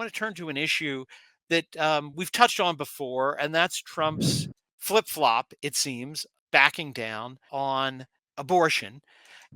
want to turn to an issue that we've touched on before, and that's Trump's flip-flop, it seems, backing down on abortion.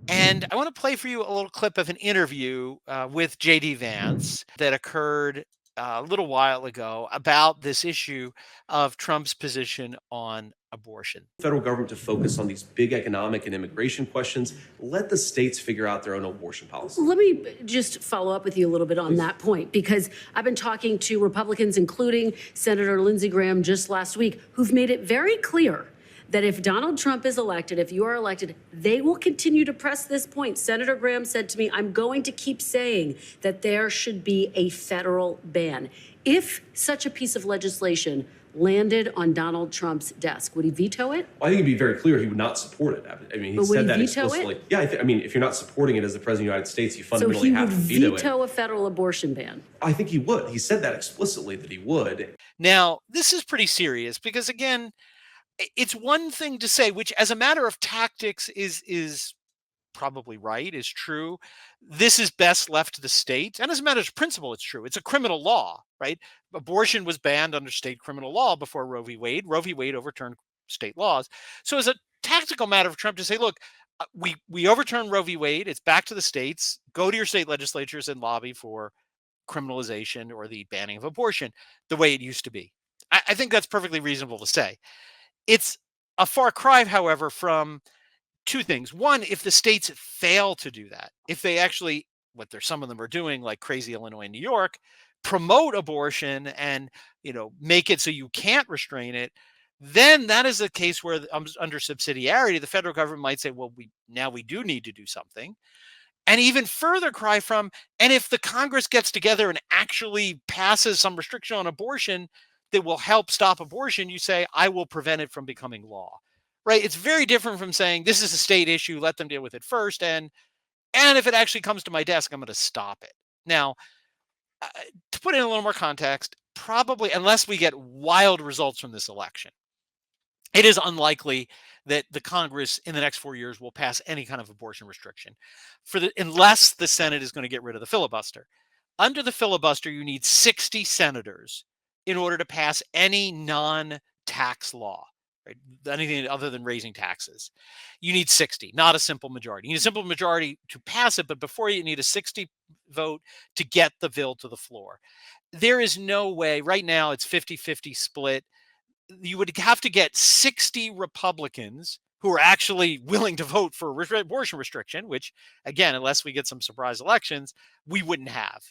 And I want to play for you a little clip of an interview with J.D. Vance that occurred a little while ago about this issue of Trump's position on abortion. Federal government to focus on these big economic and immigration questions. Let the states figure out their own abortion policy. Let me just follow up with you a little bit on that point, because I've been talking to Republicans, including Senator Lindsey Graham just last week, who've made it very clear that if Donald Trump is elected, if you are elected, they will continue to press this point. Senator Graham said to me, I'm going to keep saying that there should be a federal ban. If such a piece of legislation landed on Donald Trump's desk, would he veto it? Well, I think it'd be very clear he would not support it. I mean, he said that explicitly. Yeah, I mean, if you're not supporting it as the president of the United States, you fundamentally have to veto it. So he would veto a federal abortion ban? I think he would. He said that explicitly, that he would. Now, this is pretty serious because, again, it's one thing to say, which as a matter of tactics is probably right, is true. This is best left to the state. And as a matter of principle, it's true. It's a criminal law, right? Abortion was banned under state criminal law before Roe v. Wade. Roe v. Wade overturned state laws. So as a tactical matter for Trump to say, look, we overturned Roe v. Wade. It's back to the states. Go to your state legislatures and lobby for criminalization or the banning of abortion the way it used to be. I think that's perfectly reasonable to say. It's a far cry, however, from two things. One, if the states fail to do that, if they actually, some of them are doing, like crazy Illinois and New York, promote abortion and, make it so you can't restrain it, then that is a case where under subsidiarity, the federal government might say, well, we do need to do something. And even further cry from, and if the Congress gets together and actually passes some restriction on abortion that will help stop abortion, you say, I will prevent it from becoming law, right? It's very different from saying this is a state issue, let them deal with it first. And if it actually comes to my desk, I'm going to stop it. Now, to put in a little more context, probably unless we get wild results from this election, it is unlikely that the Congress in the next 4 years will pass any kind of abortion restriction unless the Senate is going to get rid of the filibuster. Under the filibuster, you need 60 senators in order to pass any non-tax law, right? Anything other than raising taxes. You need 60, not a simple majority. You need a simple majority to pass it, but before you need a 60 vote to get the bill to the floor. There is no way, right now it's 50-50 split. You would have to get 60 Republicans who are actually willing to vote for abortion restriction, which, again, unless we get some surprise elections, we wouldn't have.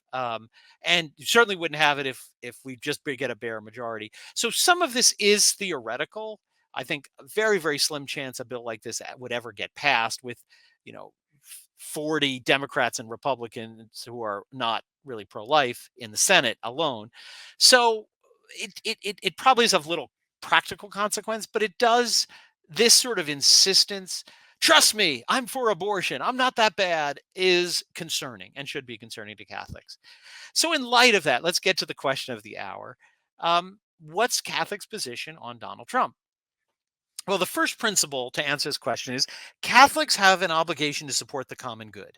And you certainly wouldn't have it if we just get a bare majority. So some of this is theoretical. I think a very, very slim chance a bill like this would ever get passed with, 40 Democrats and Republicans who are not really pro-life in the Senate alone. So it probably is of little practical consequence, but it does. This sort of insistence, trust me, I'm for abortion, I'm not that bad, is concerning and should be concerning to Catholics. So in light of that, let's get to the question of the hour. What's Catholics' position on Donald Trump? Well, the first principle to answer this question is Catholics have an obligation to support the common good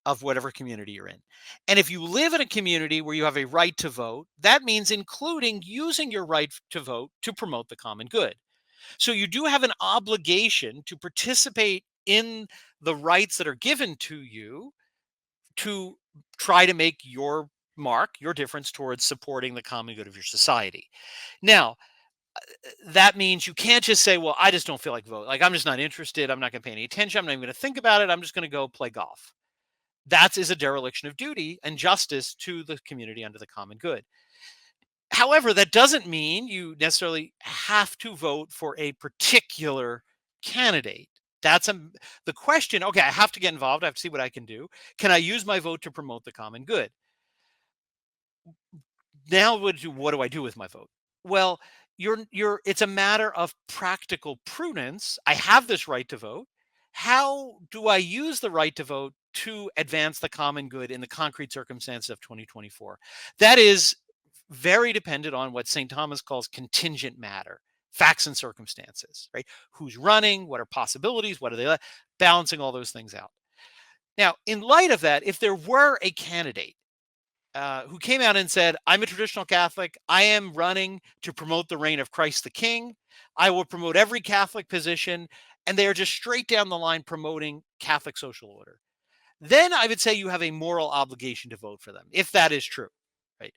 of whatever community you're in. And if you live in a community where you have a right to vote, that means including using your right to vote to promote the common good. So you do have an obligation to participate in the rights that are given to you to try to make your mark, your difference towards supporting the common good of your society. Now, that means you can't just say, well, I just don't feel like vote. Like, I'm just not interested. I'm not going to pay any attention. I'm not even going to think about it. I'm just going to go play golf. That is a dereliction of duty and justice to the community under the common good. However, that doesn't mean you necessarily have to vote for a particular candidate. That's the question. Okay, I have to get involved. I have to see what I can do. Can I use my vote to promote the common good? Now, what do I do with my vote? Well, it's a matter of practical prudence. I have this right to vote. How do I use the right to vote to advance the common good in the concrete circumstances of 2024? That is very dependent on what St. Thomas calls contingent matter, facts and circumstances, right? Who's running? What are possibilities? What are they? Balancing all those things out. Now, in light of that, if there were a candidate who came out and said, I'm a traditional Catholic. I am running to promote the reign of Christ the King. I will promote every Catholic position. And they are just straight down the line promoting Catholic social order. Then I would say you have a moral obligation to vote for them, if that is true, right?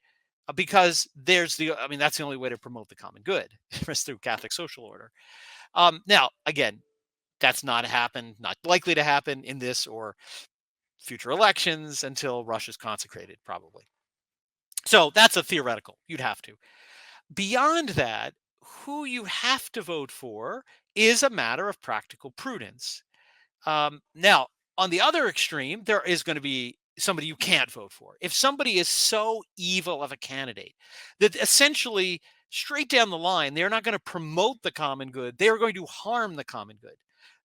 Because that's the only way to promote the common good is through Catholic social order. Now, again, that's not likely to happen in this or future elections until Russia's consecrated, probably. So that's a theoretical. You'd have to. Beyond that, who you have to vote for is a matter of practical prudence. Now, on the other extreme, there is going to be somebody you can't vote for. If somebody is so evil of a candidate that essentially straight down the line, they're not going to promote the common good. They are going to harm the common good.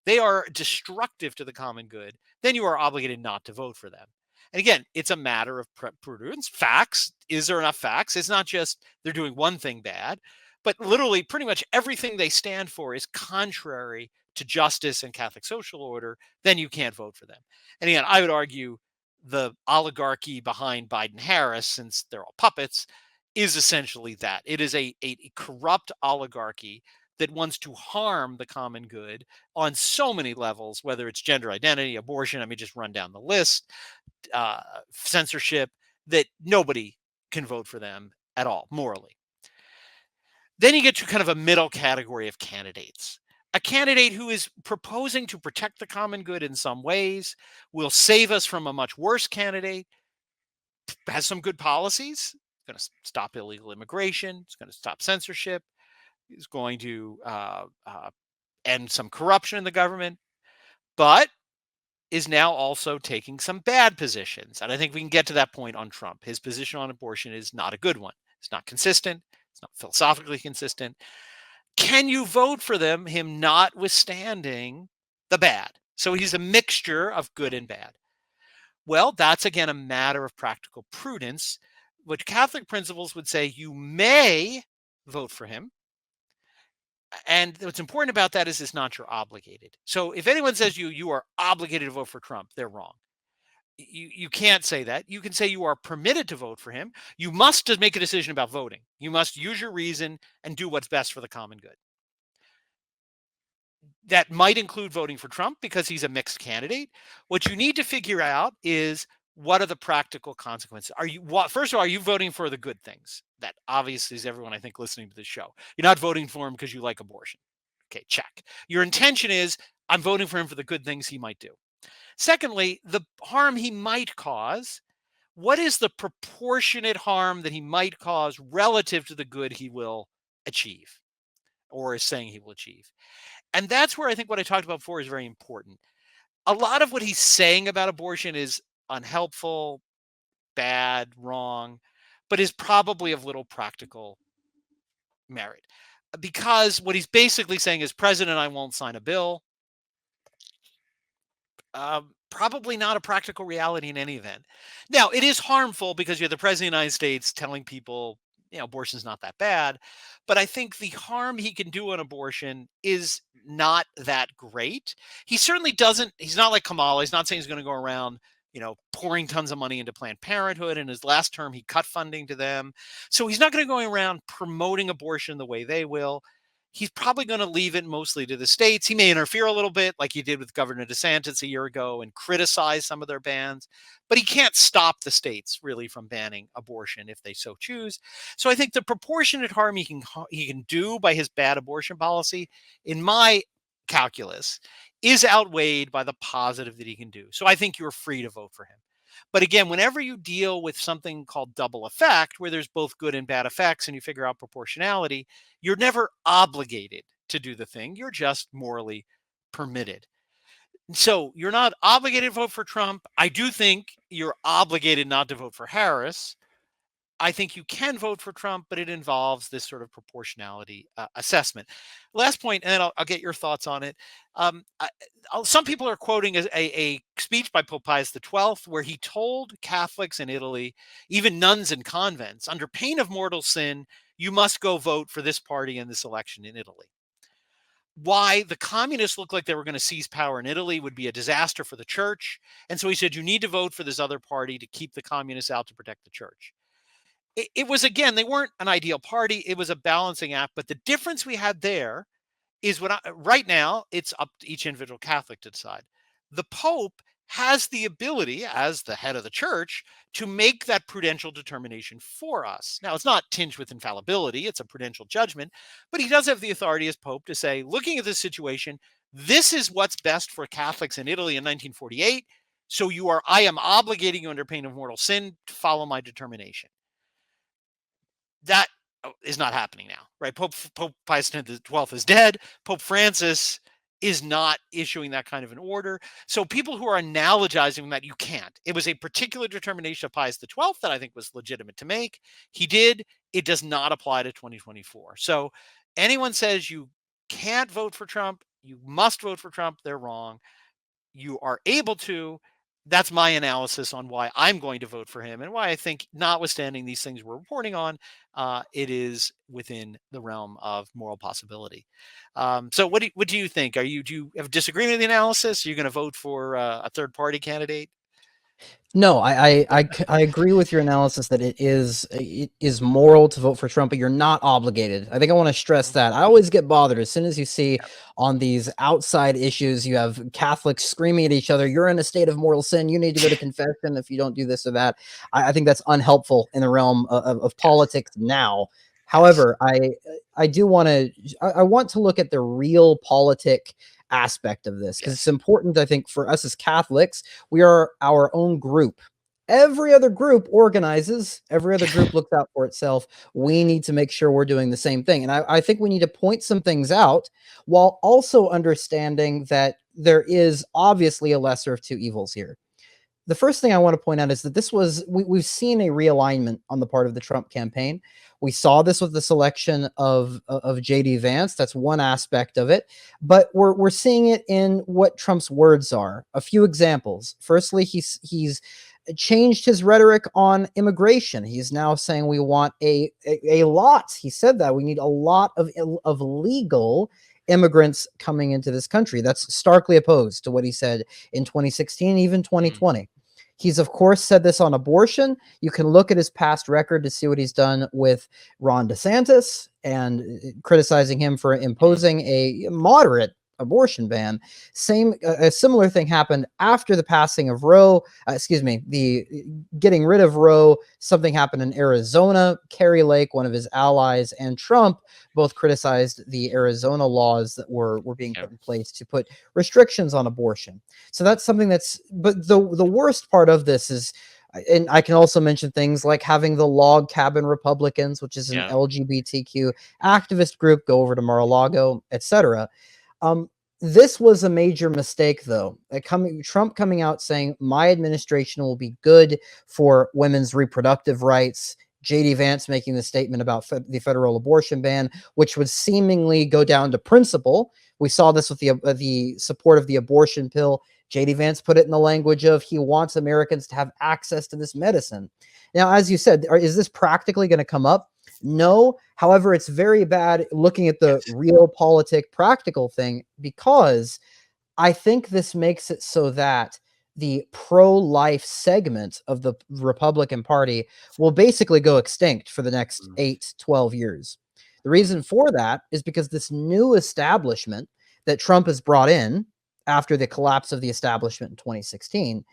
They are destructive to the common good. Then you are obligated not to vote for them. And again, it's a matter of prudence. Facts. Is there enough facts? It's not just they're doing one thing bad, but literally pretty much everything they stand for is contrary to justice and Catholic social order. Then you can't vote for them. And again, I would argue the oligarchy behind Biden-Harris, since they're all puppets, is essentially that. It is a corrupt oligarchy that wants to harm the common good on so many levels, whether it's gender identity, abortion, just run down the list, censorship, that nobody can vote for them at all, morally. Then you get to kind of a middle category of candidates. A candidate who is proposing to protect the common good in some ways, will save us from a much worse candidate, has some good policies, going to stop illegal immigration, it's going to stop censorship, is going to end some corruption in the government, but is now also taking some bad positions. And I think we can get to that point on Trump. His position on abortion is not a good one. It's not consistent. It's not philosophically consistent. Can you vote for him notwithstanding the bad? So he's a mixture of good and bad. Well, that's again a matter of practical prudence, which Catholic principles would say you may vote for him. And what's important about that is it's not you're obligated. So if anyone says you are obligated to vote for Trump, they're wrong. You can't say that. You can say you are permitted to vote for him. You must just make a decision about voting. You must use your reason and do what's best for the common good. That might include voting for Trump because he's a mixed candidate. What you need to figure out is, what are the practical consequences? First of all, are you voting for the good things? That obviously is everyone, I think, listening to this show. You're not voting for him because you like abortion. Okay, check. Your intention is, I'm voting for him for the good things he might do. Secondly, the harm he might cause. What is the proportionate harm that he might cause relative to the good he will achieve or is saying he will achieve? And that's where I think what I talked about before is very important. A lot of what he's saying about abortion is unhelpful, bad, wrong, but is probably of little practical merit. Because what he's basically saying is, President, I won't sign a bill. Probably not a practical reality in any event. Now, it is harmful because you're the President of the United States telling people, abortion's not that bad. But I think the harm he can do on abortion is not that great. He certainly doesn't. He's not like Kamala. He's not saying he's going to go around, pouring tons of money into Planned Parenthood. In his last term, he cut funding to them. So he's not going to go around promoting abortion the way they will. He's probably going to leave it mostly to the states. He may interfere a little bit like he did with Governor DeSantis a year ago and criticize some of their bans, but he can't stop the states really from banning abortion if they so choose. So I think the proportionate harm he can do by his bad abortion policy, in my calculus, is outweighed by the positive that he can do. So I think you're free to vote for him. But again, whenever you deal with something called double effect, where there's both good and bad effects and you figure out proportionality, you're never obligated to do the thing. You're just morally permitted. So you're not obligated to vote for Trump. I do think you're obligated not to vote for Harris. I think you can vote for Trump, but it involves this sort of proportionality assessment. Last point, and then I'll get your thoughts on it. Some people are quoting a speech by Pope Pius XII, where he told Catholics in Italy, even nuns in convents, under pain of mortal sin, you must go vote for this party in this election in Italy. why the communists looked like they were going to seize power in Italy would be a disaster for the church. And so he said, you need to vote for this other party to keep the communists out to protect the church. It was, again, they weren't an ideal party. It was a balancing act. But the difference we had there is right now, it's up to each individual Catholic to decide. The Pope has the ability, as the head of the church, to make that prudential determination for us. Now, it's not tinged with infallibility, it's a prudential judgment, but he does have the authority as Pope to say, looking at this situation, this is what's best for Catholics in Italy in 1948. So I am obligating you under pain of mortal sin to follow my determination. That is not happening now, right? Pope Pius XII is dead. Pope Francis is not issuing that kind of an order. So people who are analogizing that, you can't. It was a particular determination of Pius XII that I think was legitimate to make. He did. It does not apply to 2024. So anyone says you can't vote for Trump, you must vote for Trump, they're wrong. You are able to. That's my analysis on why I'm going to vote for him, and why I think, notwithstanding these things we're reporting on, it is within the realm of moral possibility. So what do you think? Do you have disagreement with the analysis? Are you going to vote for a third party candidate? No, I agree with your analysis that it is moral to vote for Trump, but you're not obligated. I think I want to stress that. I always get bothered as soon as you see on these outside issues, you have Catholics screaming at each other, you're in a state of mortal sin, you need to go to confession if you don't do this or that. I think that's unhelpful in the realm of politics now. However, I want to look at the real politic aspect of this, because it's important, I think, for us as Catholics. We are our own group. Every other group organizes, every other group looks out for itself. We need to make sure we're doing the same thing. And I think we need to point some things out while also understanding that there is obviously a lesser of two evils here. The first thing I want to point out is that we've seen a realignment on the part of the Trump campaign. We saw this with the selection of J.D. Vance. That's one aspect of it. But we're seeing it in what Trump's words are. A few examples. Firstly, he's changed his rhetoric on immigration. He's now saying we want a lot. He said that we need a lot of legal immigrants coming into this country. That's starkly opposed to what he said in 2016, even 2020. He's, of course, said this on abortion. You can look at his past record to see what he's done with Ron DeSantis and criticizing him for imposing a moderate abortion ban. A similar thing happened after the passing of Roe. The getting rid of Roe. Something happened in Arizona. Kerry Lake, one of his allies, and Trump both criticized the Arizona laws that were being put in place to put restrictions on abortion. So that's something but the worst part of this is, and I can also mention things like having the Log Cabin Republicans, which is an LGBTQ activist group, go over to Mar-a-Lago, etc. This was a major mistake, though. Trump coming out saying, my administration will be good for women's reproductive rights. J.D. Vance making the statement about the federal abortion ban, which would seemingly go down to principle. We saw this with the support of the abortion pill. J.D. Vance put it in the language of he wants Americans to have access to this medicine. Now, as you said, is this practically going to come up? No. However, it's very bad looking at the real practical thing, because I think this makes it so that the pro-life segment of the Republican Party will basically go extinct for the next 8-12 years. The reason for that is because this new establishment that Trump has brought in after the collapse of the establishment in 2016,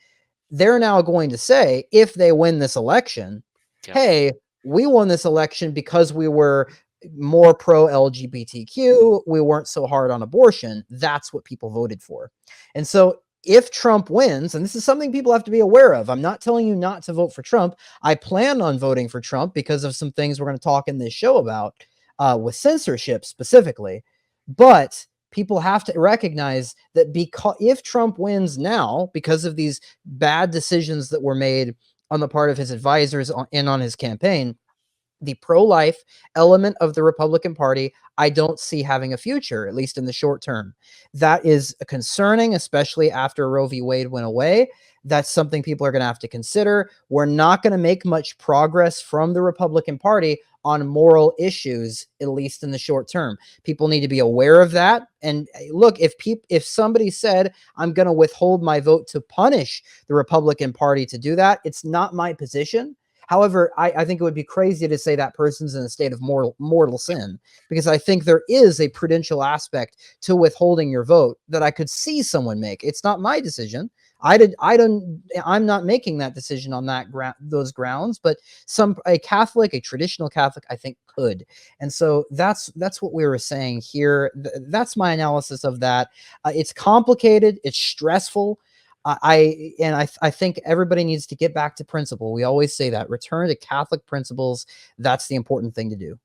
they're now going to say, if they win this election, hey, we won this election because we were more pro-LGBTQ. We weren't so hard on abortion. That's what people voted for. And so if Trump wins, and this is something people have to be aware of, I'm not telling you not to vote for Trump. I plan on voting for Trump because of some things we're going to talk in this show about with censorship specifically. But people have to recognize that if Trump wins now, because of these bad decisions that were made on the part of his advisors and on his campaign, the pro-life element of the Republican Party, I don't see having a future, at least in the short term. That is concerning, especially after Roe v. Wade went away. That's something people are going to have to consider. We're not going to make much progress from the Republican Party on moral issues, at least in the short term. People need to be aware of that. And look, if somebody said, I'm going to withhold my vote to punish the Republican Party to do that, it's not my position. However, I think it would be crazy to say that person's in a state of mortal sin, because I think there is a prudential aspect to withholding your vote that I could see someone make. It's not my decision. I'm not making that decision on those grounds, but a Catholic, a traditional Catholic, I think could. And so that's what we were saying here. That's my analysis of that. It's complicated. It's stressful. I think everybody needs to get back to principle. We always say that. Return to Catholic principles. That's the important thing to do.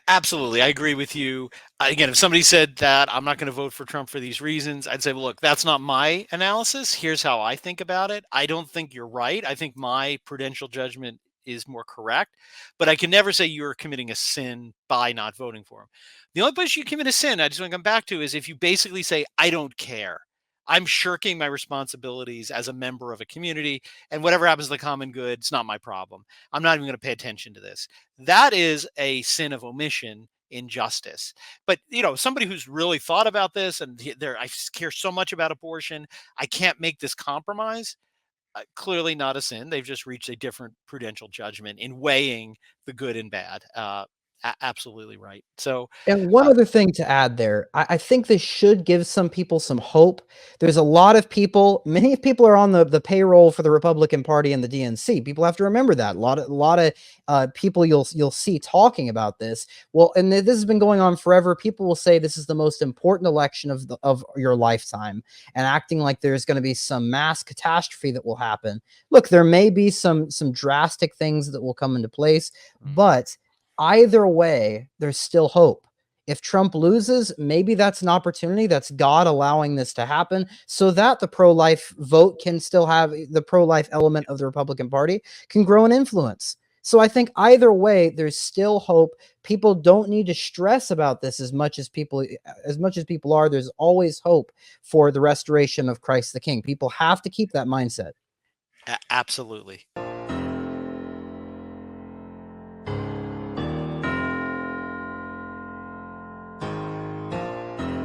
Absolutely. I agree with you. Again, if somebody said that I'm not going to vote for Trump for these reasons, I'd say, well, look, that's not my analysis. Here's how I think about it. I don't think you're right. I think my prudential judgment is more correct, but I can never say you're committing a sin by not voting for him. The only place you commit a sin, I just want to come back to, is if you basically say, I don't care. I'm shirking my responsibilities as a member of a community, and whatever happens to the common good, it's not my problem. I'm not even going to pay attention to this. That is a sin of omission in justice. But somebody who's really thought about this, and I care so much about abortion, I can't make this compromise. Clearly not a sin. They've just reached a different prudential judgment in weighing the good and bad. Absolutely right. So, and one other thing to add there, I think this should give some people some hope. There's a lot of people, many people are on the payroll for the Republican Party and the DNC. People have to remember that. A lot of people you'll see talking about this. Well, and this has been going on forever. People will say this is the most important election of your lifetime, and acting like there's going to be some mass catastrophe that will happen. Look, there may be some drastic things that will come into place, but either way, there's still hope. If Trump loses, maybe that's an opportunity. That's God allowing this to happen so that the pro-life vote can still have the pro-life element of the Republican Party can grow in influence. So I think either way, there's still hope. People don't need to stress about this as much as people are. There's always hope for the restoration of Christ the King. People have to keep that mindset. Absolutely.